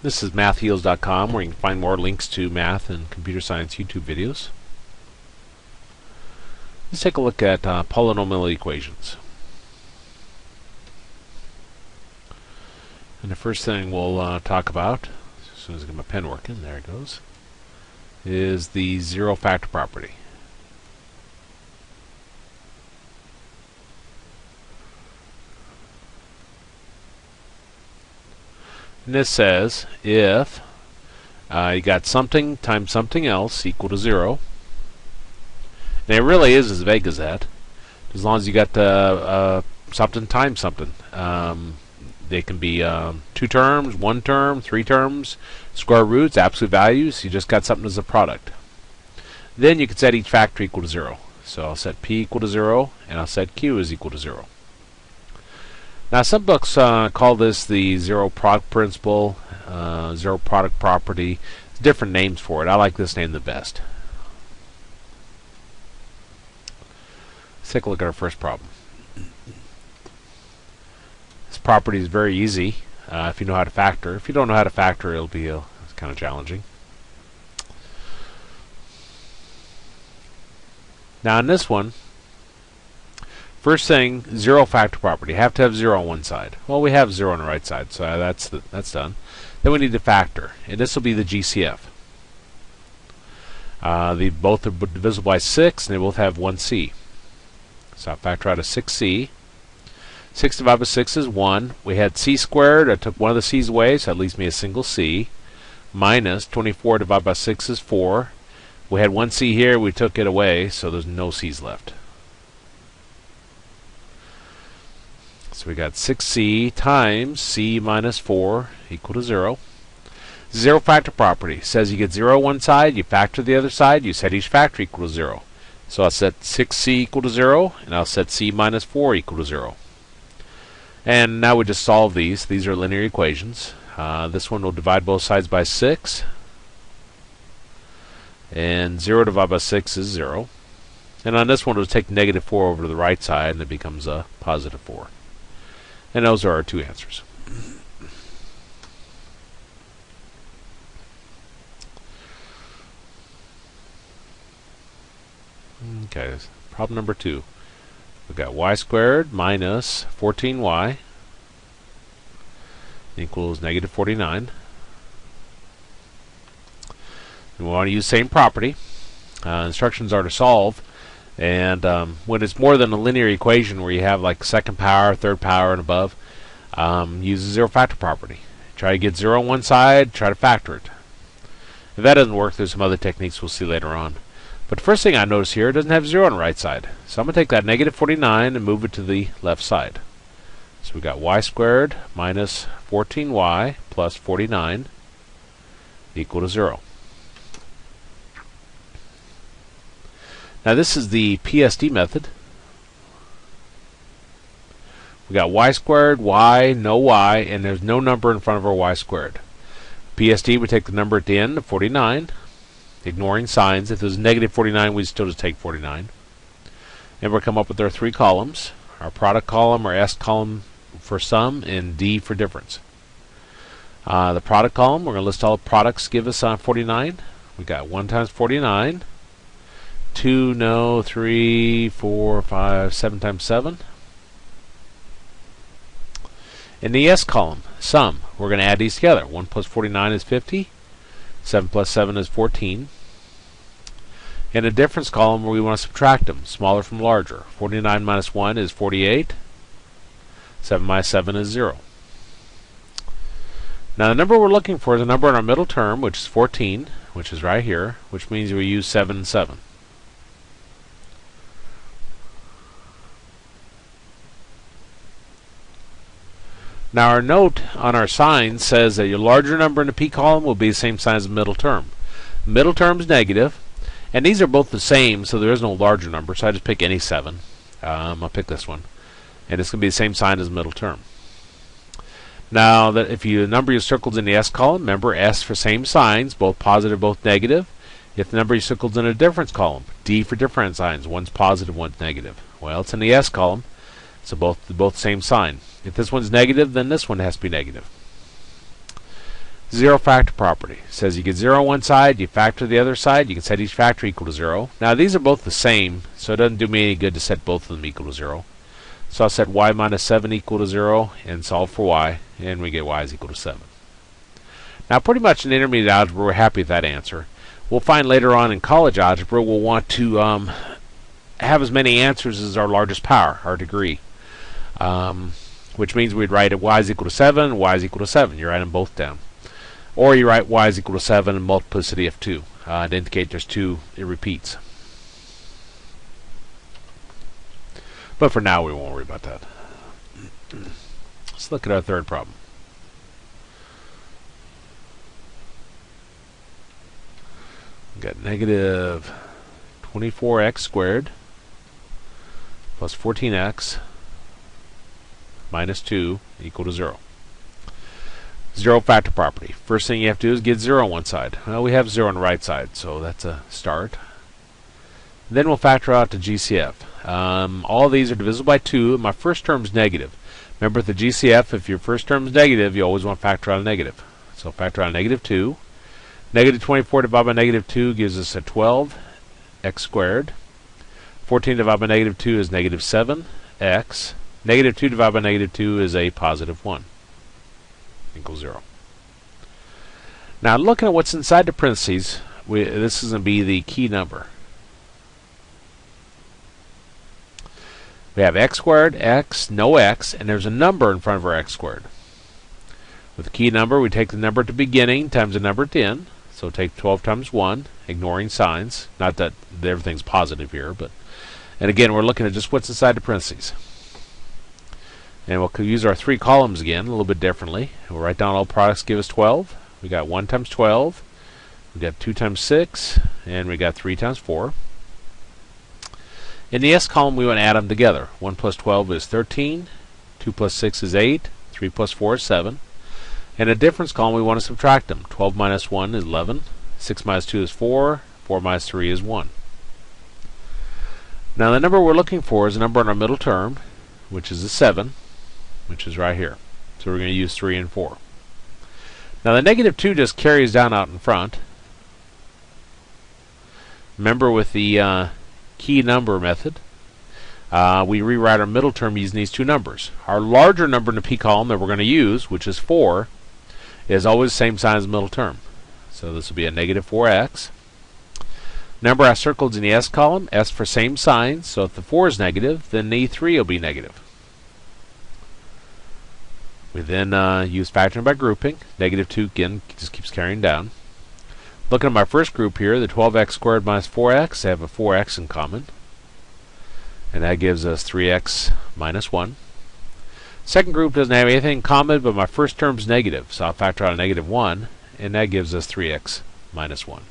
This is mathheals.com, where you can find more links to math and computer science YouTube videos. Let's take a look at polynomial equations. And the first thing we'll talk about, as soon as I get my pen working, there it goes, is the zero factor property. And this says if you got something times something else equal to 0, and it really is as vague as that, as long as you got something times something. They can be 2 terms, 1 term, 3 terms, square roots, absolute values. You just got something as a product. Then you can set each factor equal to 0. So I'll set p equal to 0, and I'll set q is equal to 0. Now some books call this the zero product principle, zero product property. There's different names for it. I like this name the best. Let's take a look at our first problem. This property is very easy if you know how to factor. If you don't know how to factor, it'll be kind of challenging. Now in this one, first thing, zero factor property. You have to have 0 on one side. Well, we have 0 on the right side, so that's done. Then we need to factor, and this will be the GCF. They both are divisible by 6, and they both have 1c. So I'll factor out a 6c. 6 divided by 6 is 1. We had c squared. I took one of the c's away, so that leaves me a single c. Minus 24 divided by 6 is 4. We had 1c here. We took it away, so there's no c's left. So we got 6c times c minus 4 equal to 0. Zero factor property says you get 0 on one side, you factor the other side, you set each factor equal to 0. So I'll set 6c equal to 0, and I'll set c minus 4 equal to 0. And now we just solve these. These are linear equations. This one will divide both sides by 6. And 0 divided by 6 is 0. And on this one, we'll take negative 4 over to the right side, and it becomes a positive 4. And those are our two answers. Okay, problem number 2. We've got y squared minus 14y equals negative 49. And we want to use the same property. Instructions are to solve. And when it's more than a linear equation where you have like second power, third power, and above, use the zero factor property. Try to get 0 on one side, try to factor it. If that doesn't work, there's some other techniques we'll see later on. But the first thing I notice here, it doesn't have 0 on the right side. So I'm going to take that negative 49 and move it to the left side. So we've got y squared minus 14y plus 49 equal to 0. Now this is the PSD method. We got y squared, y, no y, and there's no number in front of our y squared. PSD, we take the number at the end of 49, ignoring signs. If it was negative 49, we'd still just take 49. And we'll come up with our 3 columns. Our product column, our S column for sum, and D for difference. The product column, we're going to list all the products give us 49. We got 1 times 49. 2, no, 3, 4, 5, 7 times 7. In the S column, sum, we're going to add these together. 1 plus 49 is 50. 7 plus 7 is 14. In the difference column, we want to subtract them, smaller from larger. 49 minus 1 is 48. 7 minus 7 is 0. Now the number we're looking for is a number in our middle term, which is 14, which is right here, which means we use 7 and 7. Now our note on our sign says that your larger number in the P column will be the same sign as the middle term. Middle term is negative, and these are both the same, so there is no larger number, so I just pick any 7. I'll pick this one. And it's going to be the same sign as the middle term. Now, that if you number your circles in the S column, remember S for same signs, both positive, both negative. If the number your circles in a difference column, D for different signs, one's positive, one's negative. Well, it's in the S column, so both same sign. If this one's negative, then this one has to be negative. Zero factor property says you get 0 on one side, you factor the other side, you can set each factor equal to 0. Now these are both the same, so it doesn't do me any good to set both of them equal to 0. So I'll set y minus 7 equal to 0 and solve for y, and we get y is equal to 7. Now pretty much in intermediate algebra we're happy with that answer. We'll find later on in college algebra we'll want to have as many answers as our largest power, our degree. Which means we'd write it y is equal to 7, y is equal to 7. You write them both down. Or you write y is equal to 7 and multiplicity of 2 to indicate there's 2 it repeats. But for now we won't worry about that. Let's look at our third problem. We've got negative 24x squared plus 14x minus 2 equal to 0. Zero factor property. First thing you have to do is get 0 on one side. Well, we have 0 on the right side, so that's a start. Then we'll factor out the GCF. All of these are divisible by 2, and my first term is negative. Remember, with the GCF, if your first term is negative, you always want to factor out a negative. So factor out a negative 2. Negative 24 divided by negative 2 gives us a 12x squared. 14 divided by negative 2 is negative 7x. Negative 2 divided by negative 2 is a positive 1. Equals 0. Now looking at what's inside the parentheses, this is going to be the key number. We have x squared, x, no x, and there's a number in front of our x squared. With the key number, we take the number at the beginning times the number at the end. So take 12 times 1, ignoring signs. Not that everything's positive here, but... And again, we're looking at just what's inside the parentheses. And we'll use our 3 columns again a little bit differently. We'll write down all products give us 12. We got 1 times 12. We got 2 times 6. And we got 3 times 4. In the S column, we want to add them together. 1 plus 12 is 13. 2 plus 6 is 8. 3 plus 4 is 7. In the difference column, we want to subtract them. 12 minus 1 is 11. 6 minus 2 is 4. 4 minus 3 is 1. Now the number we're looking for is a number in our middle term, which is a 7. Which is right here. So we're going to use 3 and 4. Now the negative 2 just carries down out in front. Remember with the key number method, we rewrite our middle term using these two numbers. Our larger number in the P column that we're going to use, which is 4, is always the same sign as the middle term. So this will be a negative 4x. Number I circled in the S column, S for same sign, so if the 4 is negative, then the 3 will be negative. We then use factoring by grouping. Negative 2 again just keeps carrying down. Looking at my first group here, the 12x squared minus 4x, they have a 4x in common. And that gives us 3x minus 1. Second group doesn't have anything in common, but my first term is negative, so I'll factor out a negative 1, and that gives us 3x minus 1.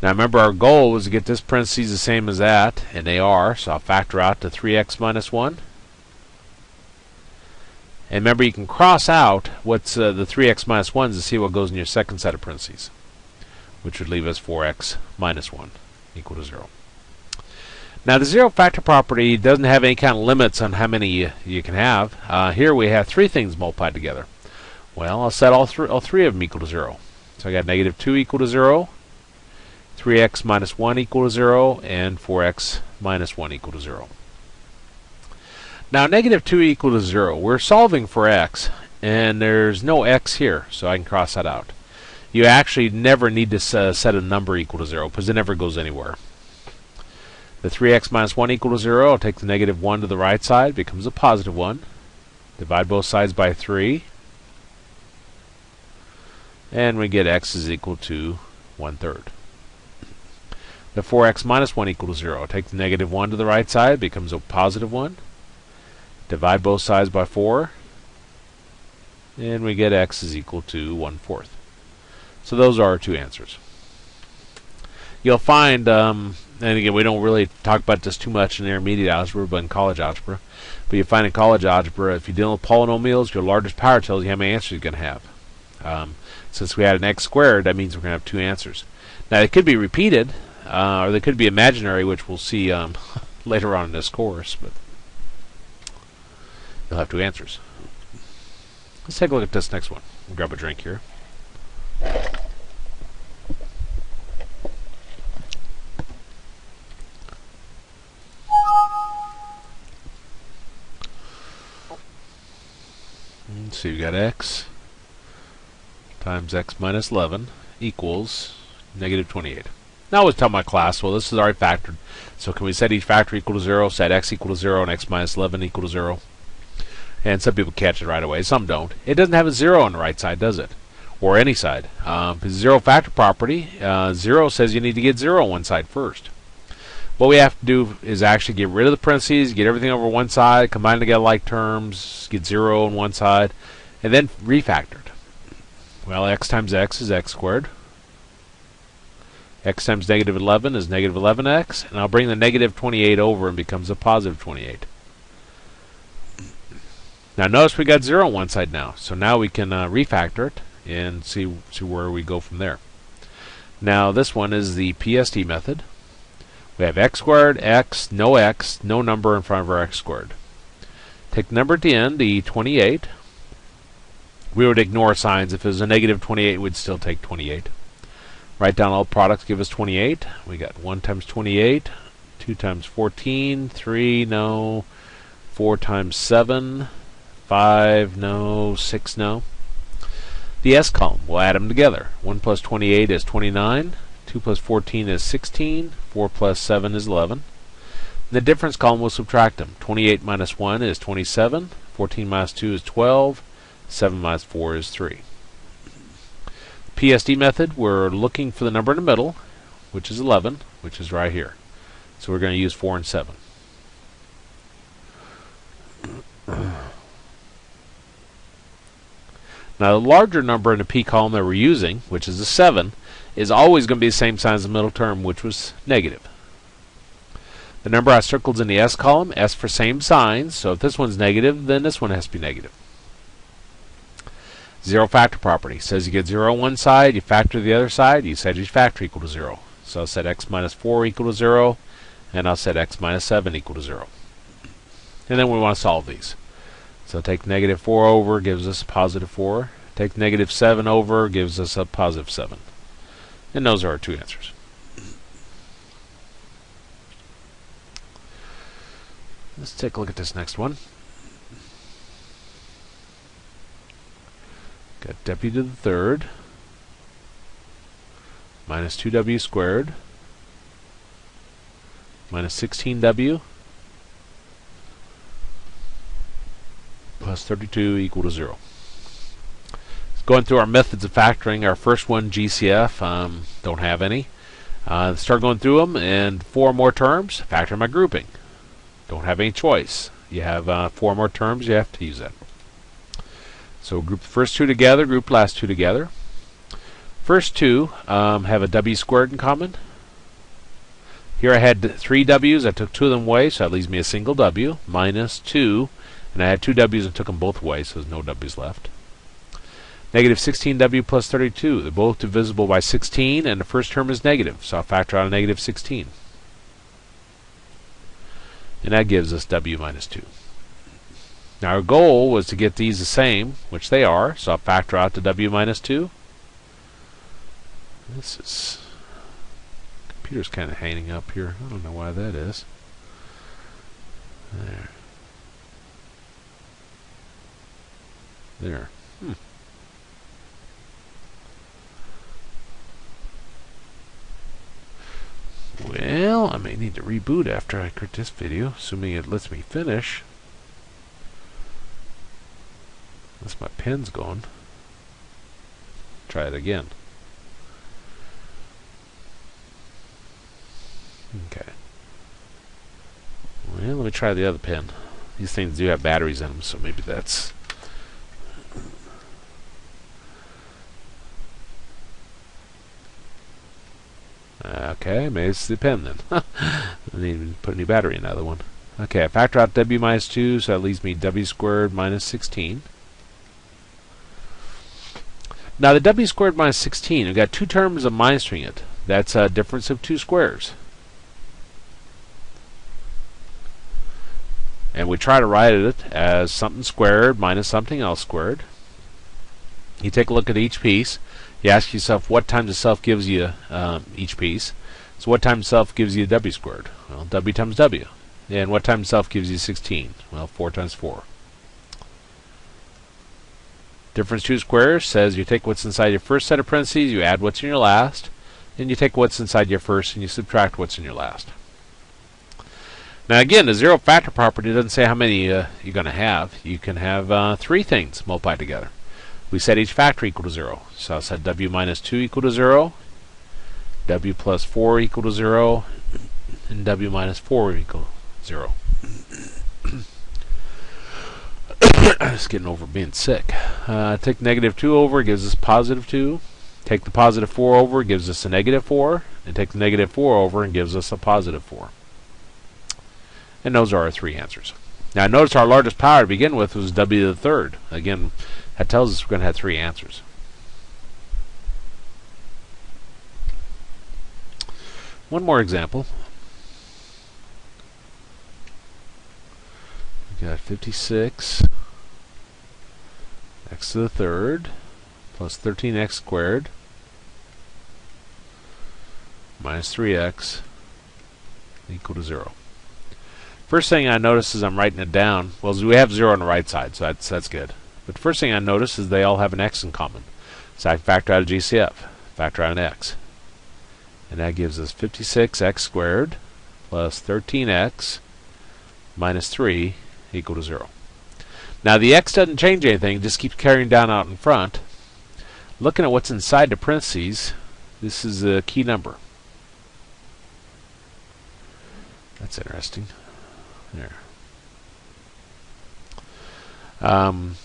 Now remember, our goal was to get this parentheses the same as that, and they are, so I'll factor out the 3x minus 1. And remember, you can cross out what's the 3x minus 1 to see what goes in your second set of parentheses, which would leave us 4x minus 1 equal to 0. Now the zero factor property doesn't have any kind of limits on how many you can have. Here we have 3 things multiplied together. Well, I'll set all three of them equal to 0. So I got negative 2 equal to 0, 3x minus 1 equal to 0, and 4x minus 1 equal to 0. Now negative 2 equal to 0. We're solving for x, and there's no x here, so I can cross that out. You actually never need to set a number equal to 0, because it never goes anywhere. The 3x minus 1 equal to 0, I'll take the negative 1 to the right side, becomes a positive 1. Divide both sides by 3. And we get x is equal to 1/3. The 4x minus 1 equal to 0. I'll take the negative 1 to the right side, becomes a positive 1. Divide both sides by 4. And we get x is equal to 1/4. So those are our 2 answers. You'll find, and again, we don't really talk about this too much in intermediate algebra, but in college algebra. But you find in college algebra, if you're dealing with polynomials, your largest power tells you how many answers you're going to have. Since we had an x squared, that means we're going to have 2 answers. Now, they could be repeated, or they could be imaginary, which we'll see later on in this course, but you'll have 2 answers. Let's take a look at this next one. Grab a drink here. So you got x times x minus 11 equals negative 28. Now I always tell my class, well, this is already factored. So can we set each factor equal to 0, set x equal to 0, and x minus 11 equal to 0? And some people catch it right away, some don't. It doesn't have a 0 on the right side, does it? Or any side. It's zero factor property. 0 says you need to get 0 on one side first. What we have to do is actually get rid of the parentheses, get everything over one side, combine together like terms, get 0 on one side, and then refactor it. Well, x times x is x squared. X times negative 11 is negative 11x, and I'll bring the negative 28 over and becomes a positive 28. Now notice we got 0 on one side now, so now we can refactor it and see where we go from there. Now this one is the PSD method. We have x squared, x, no number in front of our x squared. Take the number at the end, the 28. We would ignore signs. If it was a negative 28, we'd still take 28. Write down all products, give us 28. We got 1 times 28, 2 times 14, 3, no, 4 times 7, 5, no, 6, no. The S column, we'll add them together. 1 plus 28 is 29, 2 plus 14 is 16, 4 plus 7 is 11. In the difference column, we'll subtract them. 28 minus 1 is 27, 14 minus 2 is 12, 7 minus 4 is 3. PSD method, we're looking for the number in the middle, which is 11, which is right here. So we're going to use 4 and 7. Now the larger number in the P column that we're using, which is a 7, is always going to be the same sign as the middle term, which was negative. The number I circled in the S column, S for same signs, so if this one's negative, then this one has to be negative. Zero factor property says you get 0 on one side, you factor the other side, you set each factor equal to 0. So I'll set x minus 4 equal to 0, and I'll set x minus 7 equal to 0. And then we want to solve these. So take negative 4 over, gives us a positive 4. Take negative 7 over, gives us a positive 7. And those are our two answers. Let's take a look at this next one. Got w to the third minus 2w squared minus 16w plus 32 equal to 0. Going through our methods of factoring, our first one, GCF, don't have any. Start going through them, and 4 more terms, factor my grouping. Don't have any choice. You have 4 more terms, you have to use that. So group the first 2 together, group the last 2 together. First 2 have a w squared in common. Here I had 3 w's, I took 2 of them away, so that leaves me a single w, minus 2, and I had 2 w's and took them both away, so there's no w's left. Negative 16w plus 32, they're both divisible by 16, and the first term is negative, so I'll factor out a negative 16. And that gives us w minus 2. Now our goal was to get these the same, which they are, so I'll factor out the w minus 2. This is... computer's kind of hanging up here. I don't know why that is. There. There. Well, I may need to reboot after I create this video, assuming it lets me finish. Unless my pen's gone. Try it again. Okay. Well, let me try the other pen. These things do have batteries in them, so maybe that's... Okay, maybe it's the pen then. I didn't even put any battery in the other one. Okay, I factor out w minus 2, so that leaves me w squared minus 16. Now the w squared minus 16, we've got 2 terms of minusing it. That's a difference of 2 squares. And we try to write it as something squared minus something else squared. You take a look at each piece. You ask yourself what times itself gives you each piece. So what times itself gives you w squared? Well, w times w. And what times itself gives you 16? Well, 4 times 4. Difference 2 squares says you take what's inside your first set of parentheses, you add what's in your last, and you take what's inside your first and you subtract what's in your last. Now again, the zero factor property doesn't say how many you're going to have. You can have 3 things multiplied together. We set each factor equal to 0. So I said w minus 2 equal to 0, w plus 4 equal to 0, and w minus 4 equal to 0. Just getting over being sick. Take negative 2 over, gives us positive 2. Take the positive 4 over, gives us a negative 4. And take the negative 4 over and gives us a positive 4. And those are our 3 answers. Now notice our largest power to begin with was w to the third. Again, that tells us we're going to have 3 answers. One more example. We got 56 x to the third plus 13x squared minus 3x equal to 0. First thing I notice is I'm writing it down. Well, we have 0 on the right side, so that's good. But the first thing I notice is they all have an x in common. So I can factor out a GCF, factor out an x. And that gives us 56x squared plus 13x minus 3 equal to 0. Now the x doesn't change anything, it just keeps carrying down out in front. Looking at what's inside the parentheses, this is a key number. That's interesting. There.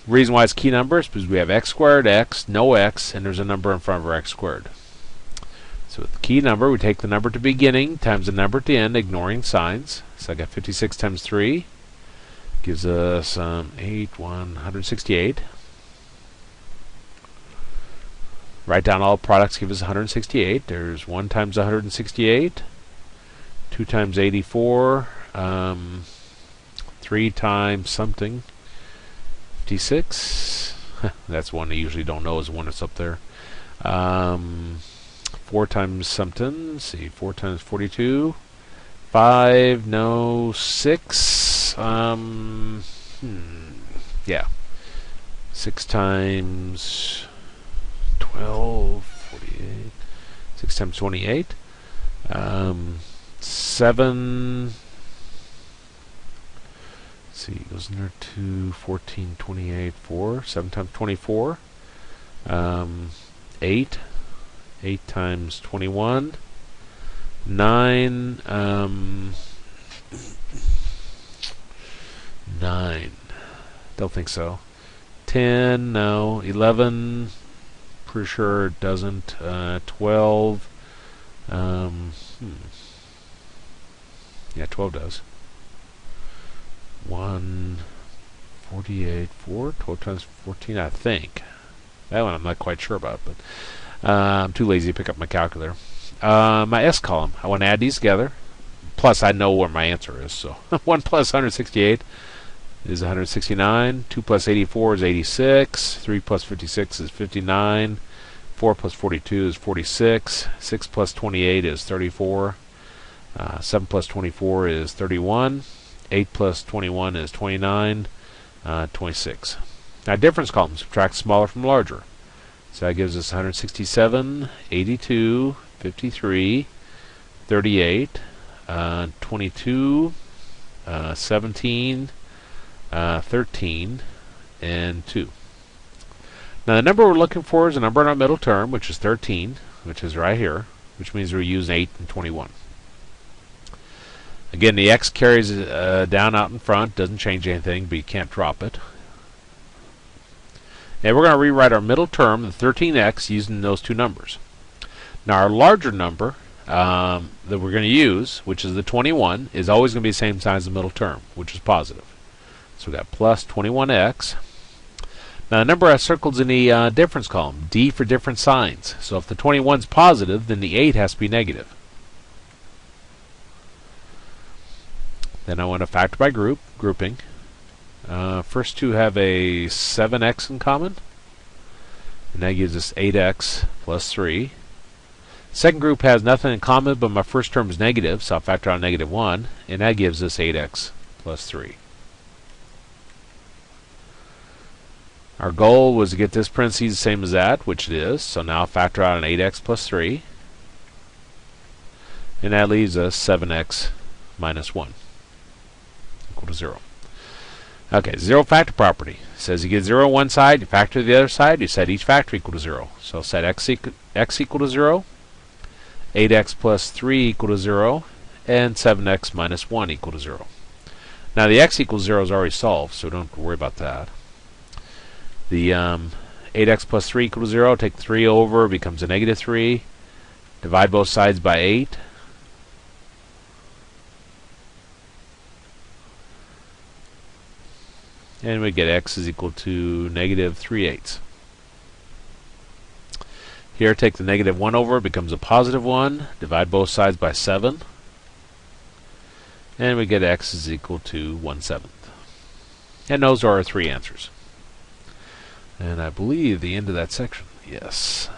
Reason why it's key number is because we have x squared, x, no x, and there's a number in front of our x squared. So with the key number, we take the number at the beginning times the number at the end, ignoring signs. So I got 56 times 3 gives us 168. Write down all products, give us 168. There's 1 times 168, 2 times 84, 3 times something, 56. That's one I usually don't know is one that's up there. 4 times something. Let's see, 4 times 42. 5, no, 6. Yeah. 6 times 12, 48. 6 times 28. 7. Let's see, goes in there 2, 14, 28, 4. 7 times 24. 8. 8 times 21. 9. 9. Don't think so. 10. No. 11. Pretty sure it doesn't. 12. Yeah, 12 does. 1. 48. 4. 12 times 14, I think. That one I'm not quite sure about, but I'm too lazy to pick up my calculator. My S column, I want to add these together. Plus, I know where my answer is. So 1 plus 168 is 169. 2 plus 84 is 86. 3 plus 56 is 59. 4 plus 42 is 46. 6 plus 28 is 34. 7 plus 24 is 31. 8 plus 21 is 29. 26. Now, difference column subtracts smaller from larger. So that gives us 167, 82, 53, 38, 22, 17, 13, and 2. Now the number we're looking for is a number in our middle term, which is 13, which is right here, which means we're using 8 and 21. Again, the x carries down out in front, doesn't change anything, but you can't drop it. And we're going to rewrite our middle term, the 13x, using those two numbers. Now our larger number that we're going to use, which is the 21, is always going to be the same size as the middle term, which is positive. So we've got plus 21x. Now the number I circled in the difference column, D for different signs. So if the 21 is positive, then the 8 has to be negative. Then I want to factor by grouping. First two have a 7x in common. And that gives us 8x plus 3. Second group has nothing in common, but my first term is negative, so I'll factor out negative 1, and that gives us 8x plus 3. Our goal was to get this parentheses the same as that, which it is, so now I'll factor out an 8x plus 3, and that leaves us 7x minus 1 equal to 0. Okay, zero factor property. It says you get 0 on one side, you factor the other side, you set each factor equal to 0. So set x equal to 0, 8x plus 3 equal to 0, and 7x minus 1 equal to 0. Now the x equals 0 is already solved, so don't have to worry about that. The 8x plus 3 equal to 0, take 3 over, becomes a negative 3. Divide both sides by 8. And we get x is equal to negative 3/8. Here, take the negative 1 over, becomes a positive 1. Divide both sides by 7. And we get x is equal to 1/7. And those are our three answers. And I believe the end of that section. Yes.